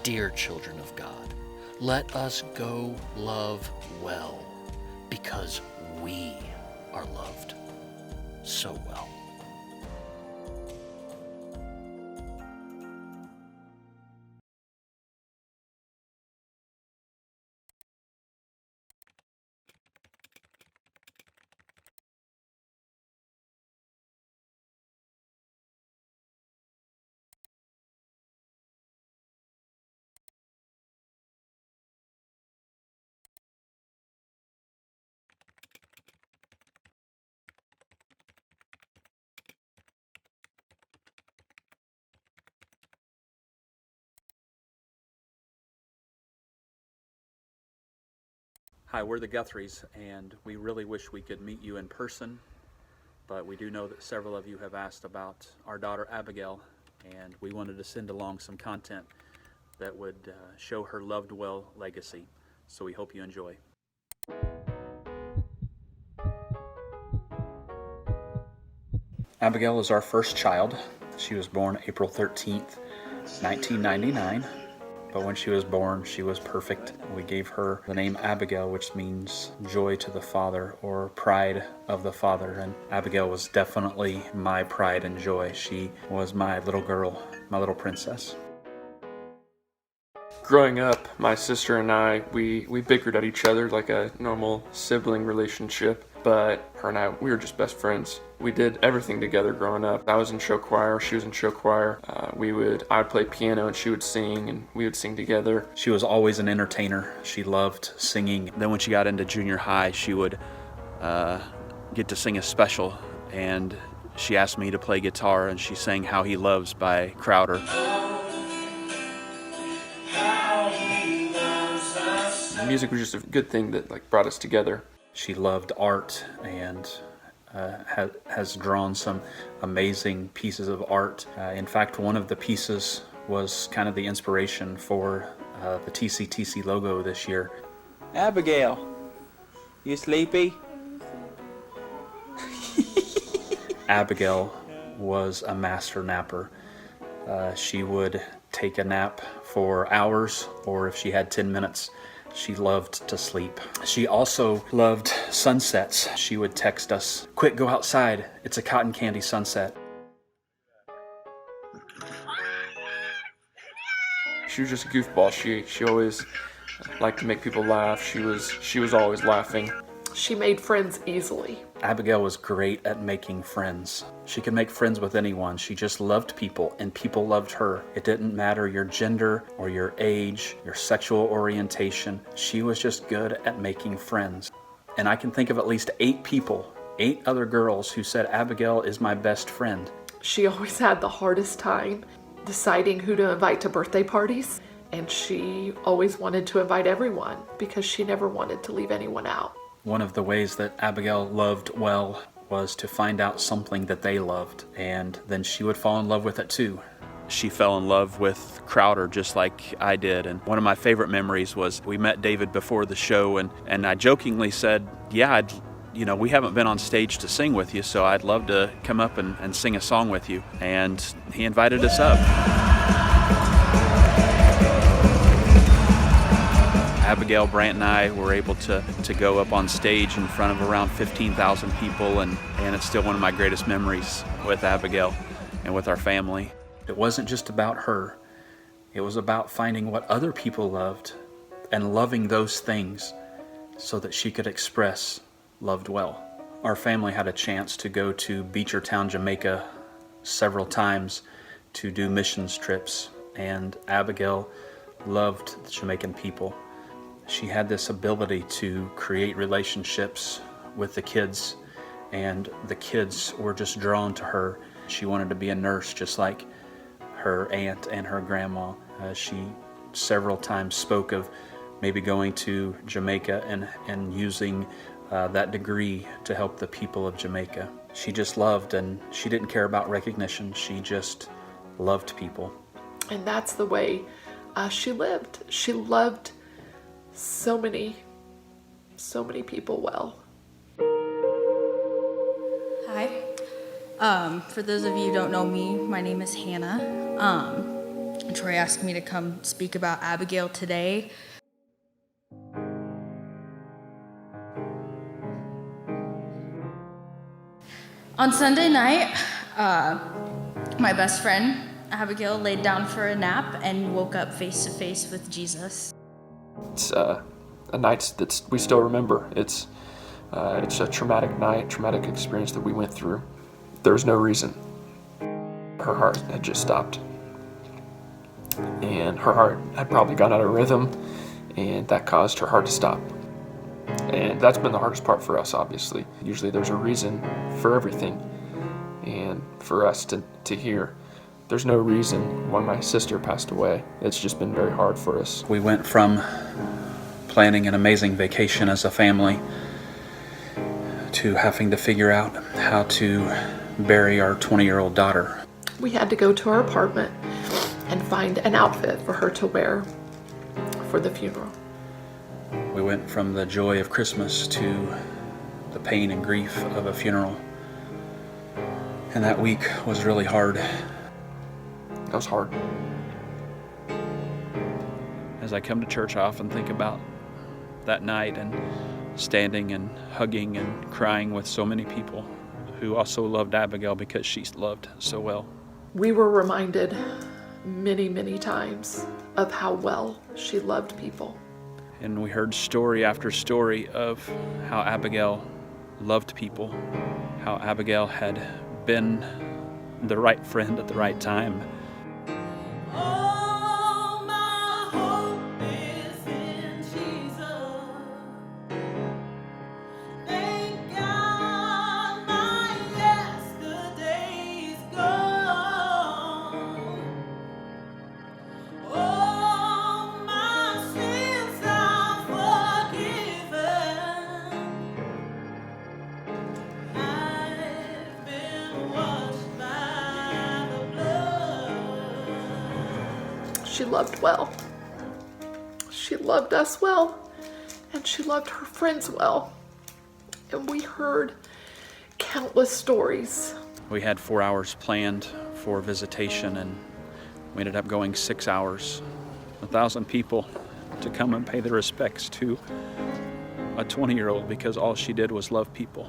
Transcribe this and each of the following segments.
Dear children of God, let us go love well, because we are loved so well. Hi, we're the Guthries, and we really wish we could meet you in person, but we do know that several of you have asked about our daughter Abigail, and we wanted to send along some content that would show her loved well legacy. So we hope you enjoy. Abigail is our first child. She was born April 13th, 1999. But when she was born, she was perfect. We gave her the name Abigail, which means joy to the Father, or pride of the Father. And Abigail was definitely my pride and joy. She was my little girl, my little princess. Growing up, my sister and I, we bickered at each other like a normal sibling relationship, but her and I, we were just best friends. We did everything together growing up. I was in show choir, she was in show choir. I would play piano and she would sing, and we would sing together. She was always an entertainer. She loved singing. Then when she got into junior high, she would get to sing a special, and she asked me to play guitar, and she sang How He Loves by Crowder. Music was just a good thing that brought us together. She loved art and has drawn some amazing pieces of art. In fact, one of the pieces was kind of the inspiration for the TCTC logo this year. Abigail, you sleepy? Abigail was a master napper. She would take a nap for hours, or if she had 10 minutes, she loved to sleep. She also loved sunsets. She would text us, "Quick, go outside. It's a cotton candy sunset." She was just a goofball. She always liked to make people laugh. She was always laughing. She made friends easily. Abigail was great at making friends. She could make friends with anyone. She just loved people, and people loved her. It didn't matter your gender or your age, your sexual orientation. She was just good at making friends. And I can think of at least 8 other girls who said, "Abigail is my best friend." She always had the hardest time deciding who to invite to birthday parties, and she always wanted to invite everyone because she never wanted to leave anyone out. One of the ways that Abigail loved well was to find out something that they loved, and then she would fall in love with it too. She fell in love with Crowder just like I did, and one of my favorite memories was we met David before the show, and I jokingly said, "Yeah, we haven't been on stage to sing with you, so I'd love to come up and sing a song with you." And he invited us up. Abigail, Brant, and I were able to go up on stage in front of around 15,000 people, and it's still one of my greatest memories with Abigail and with our family. It wasn't just about her. It was about finding what other people loved and loving those things so that she could express loved well. Our family had a chance to go to Beechertown, Jamaica several times to do missions trips, and Abigail loved the Jamaican people. She had this ability to create relationships with the kids, and the kids were just drawn to her. She wanted to be a nurse just like her aunt and her grandma. She several times spoke of maybe going to Jamaica and using that degree to help the people of Jamaica. She just loved, and she didn't care about recognition. She just loved people. And that's the way she lived. She loved so many people well. Hi. For those of you who don't know me, my name is Hannah. Troy asked me to come speak about Abigail today. On Sunday night, my best friend, Abigail, laid down for a nap and woke up face to face with Jesus. It's a night that we still remember. It's a traumatic night, traumatic experience that we went through. There's no reason. Her heart had just stopped. And her heart had probably gone out of rhythm, and that caused her heart to stop. And that's been the hardest part for us, obviously. Usually there's a reason for everything. And for us to hear, there's no reason why my sister passed away. It's just been very hard for us. We went from planning an amazing vacation as a family to having to figure out how to bury our 20-year-old daughter. We had to go to our apartment and find an outfit for her to wear for the funeral. We went from the joy of Christmas to the pain and grief of a funeral. And that week was really hard. That was hard. As I come to church, I often think about that night and standing and hugging and crying with so many people who also loved Abigail because she's loved so well. We were reminded many, many times of how well she loved people. And we heard story after story of how Abigail loved people, how Abigail had been the right friend at the right time. All my hope is in Jesus. Thank God my yesterday's gone. All my sins are forgiven. I've been washed by the blood. She loved well. She loved us well, and she loved her friends well. And we heard countless stories. We had 4 hours planned for visitation, and we ended up going 6 hours. 1,000 people to come and pay their respects to a 20-year-old because all she did was love people.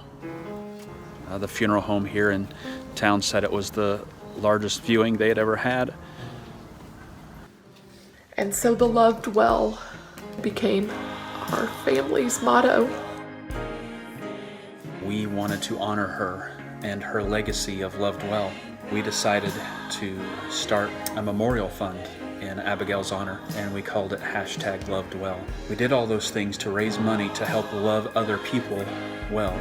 The funeral home here in town said it was the largest viewing they had ever had. And so the loved well became our family's motto. We wanted to honor her and her legacy of loved well. We decided to start a memorial fund in Abigail's honor, and we called it #LovedWell. We did all those things to raise money to help love other people well,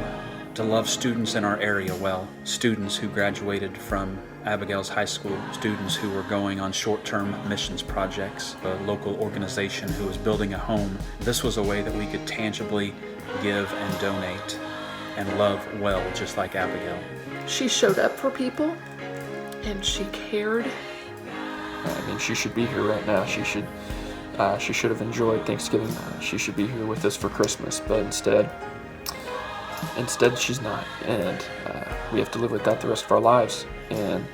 to love students in our area well, students who graduated from Abigail's high school, students who were going on short-term missions projects, a local organization who was building a home. This was a way that we could tangibly give and donate and love well, just like Abigail. She showed up for people, and she cared. I mean, she should be here right now. She should have enjoyed Thanksgiving. She should be here with us for Christmas, but instead she's not. And we have to live with that the rest of our lives and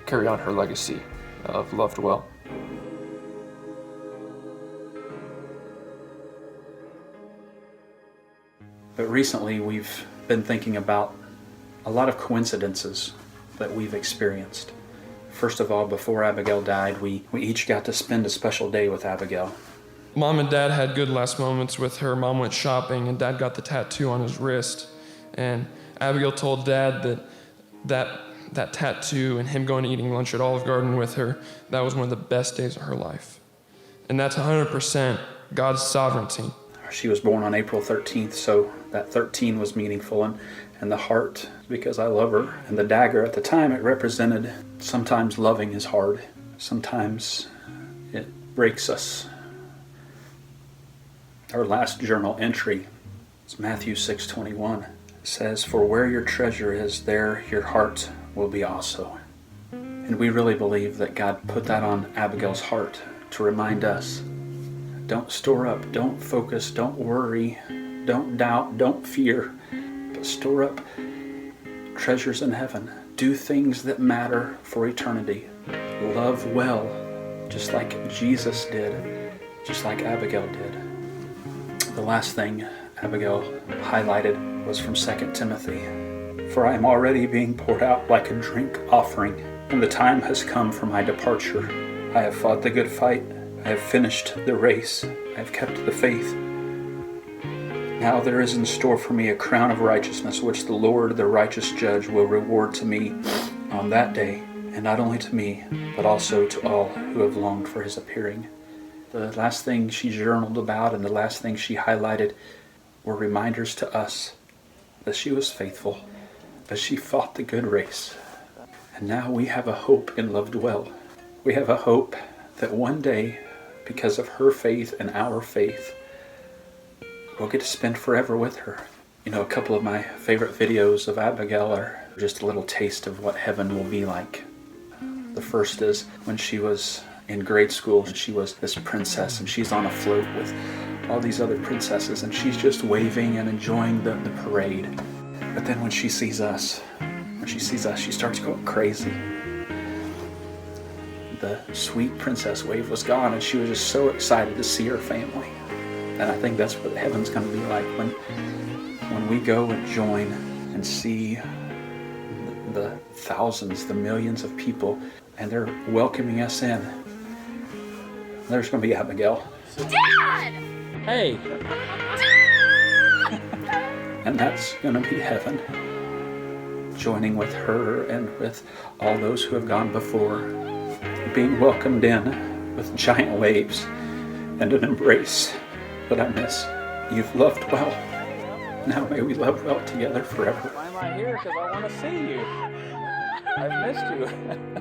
carry on her legacy of loved well. But recently we've been thinking about a lot of coincidences that we've experienced. First of all, before Abigail died, we each got to spend a special day with Abigail. Mom and Dad had good last moments with her. Mom went shopping, and Dad got the tattoo on his wrist. And Abigail told Dad that tattoo and him going to eating lunch at Olive Garden with her, that was one of the best days of her life. And that's 100% God's sovereignty. She was born on April 13th, so that 13 was meaningful, and the heart, because I love her, and the dagger at the time, it represented sometimes loving is hard, sometimes it breaks us. Our last journal entry is Matthew 6:21. It says, "For where your treasure is, there your heart will be also." And we really believe that God put that on Abigail's heart to remind us, don't store up, don't focus, don't worry, don't doubt, don't fear, but store up treasures in heaven. Do things that matter for eternity. Love well just like Jesus did, just like Abigail did. The last thing Abigail highlighted was from 2 Timothy. For I am already being poured out like a drink offering, and the time has come for my departure. I have fought the good fight. I have finished the race. I have kept the faith. Now there is in store for me a crown of righteousness, which the Lord, the righteous judge, will reward to me on that day, and not only to me, but also to all who have longed for his appearing. The last thing she journaled about and the last thing she highlighted were reminders to us that she was faithful, that she fought the good race. And now we have a hope in Loved Well. We have a hope that one day, because of her faith and our faith, we'll get to spend forever with her. You know, a couple of my favorite videos of Abigail are just a little taste of what heaven will be like. The first is when she was in grade school and she was this princess and she's on a float with all these other princesses and she's just waving and enjoying the parade. But then when she sees us, she starts going crazy. The sweet princess wave was gone and she was just so excited to see her family. And I think that's what heaven's going to be like when we go and join and see the thousands, the millions of people, and they're welcoming us in. There's going to be Abigail. Dad! Hey! And that's going to be heaven. Joining with her and with all those who have gone before. Being welcomed in with giant waves and an embrace that I miss. You've loved well. Now may we love well together forever. Why am I here? Because I want to see you. I've missed you.